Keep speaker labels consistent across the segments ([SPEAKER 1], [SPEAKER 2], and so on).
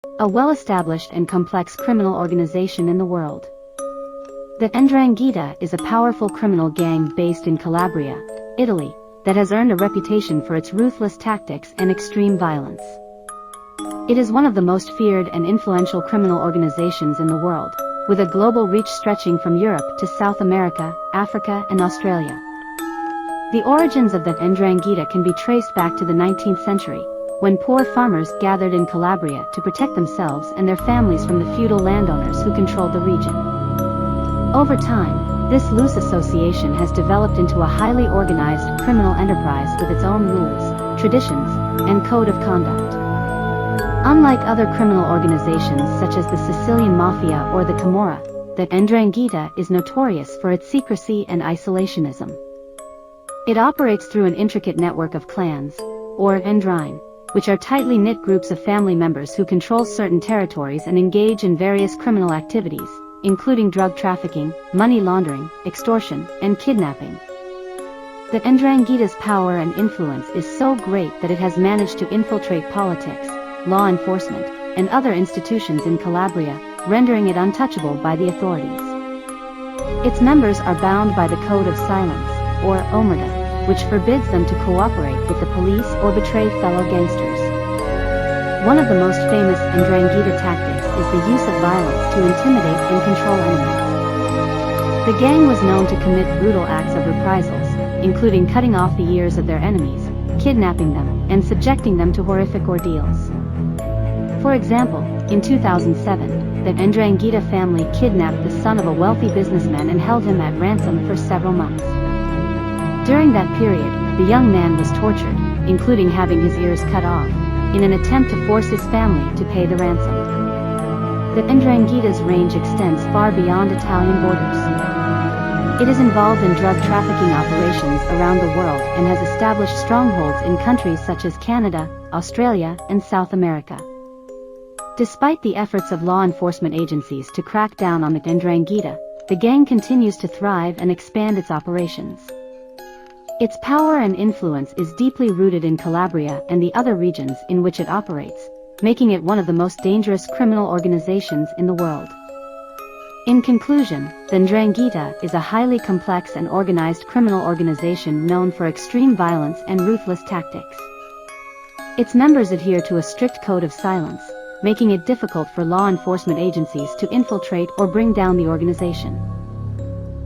[SPEAKER 1] a well-established and complex criminal organization in the world. The 'Ndrangheta is a powerful criminal gang based in Calabria, Italy, that has earned a reputation for its ruthless tactics and extreme violence. It is one of the most feared and influential criminal organizations in the world, with a global reach stretching from Europe to South America, Africa and Australia. The origins of the 'Ndrangheta can be traced back to the 19th century, when poor farmers gathered in Calabria to protect themselves and their families from the feudal landowners who controlled the region. Over time, this loose association has developed into a highly organized criminal enterprise with its own rules, traditions, and code of conduct. Unlike other criminal organizations such as the Sicilian Mafia or the Camorra, the 'Ndrangheta is notorious for its secrecy and isolationism. It operates through an intricate network of clans, or ndrine, which are tightly knit groups of family members who control certain territories and engage in various criminal activities, including drug trafficking, money laundering, extortion, and kidnapping. The 'Ndrangheta's power and influence is so great that it has managed to infiltrate politics, law enforcement, and other institutions in Calabria, rendering it untouchable by the authorities. Its members are bound by the Code of Silence, or Omerta, which forbids them to cooperate with the police or betray fellow gangsters. One of the most famous 'Ndrangheta tactics is the use of violence to intimidate and control enemies. The gang was known to commit brutal acts of reprisals, including cutting off the ears of their enemies, kidnapping them, and subjecting them to horrific ordeals. For example, in 2007, the 'Ndrangheta family kidnapped the son of a wealthy businessman and held him at ransom for several months. During that period, the young man was tortured, including having his ears cut off, in an attempt to force his family to pay the ransom. The 'Ndrangheta's range extends far beyond Italian borders. It is involved in drug trafficking operations around the world and has established strongholds in countries such as Canada, Australia, and South America. Despite the efforts of law enforcement agencies to crack down on the 'Ndrangheta, the gang continues to thrive and expand its operations. Its power and influence is deeply rooted in Calabria and the other regions in which it operates, making it one of the most dangerous criminal organizations in the world. In conclusion, the 'Ndrangheta is a highly complex and organized criminal organization known for extreme violence and ruthless tactics. Its members adhere to a strict code of silence, making it difficult for law enforcement agencies to infiltrate or bring down the organization.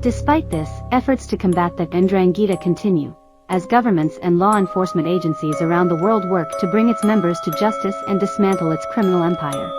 [SPEAKER 1] Despite this, efforts to combat the 'Ndrangheta continue, as governments and law enforcement agencies around the world work to bring its members to justice and dismantle its criminal empire.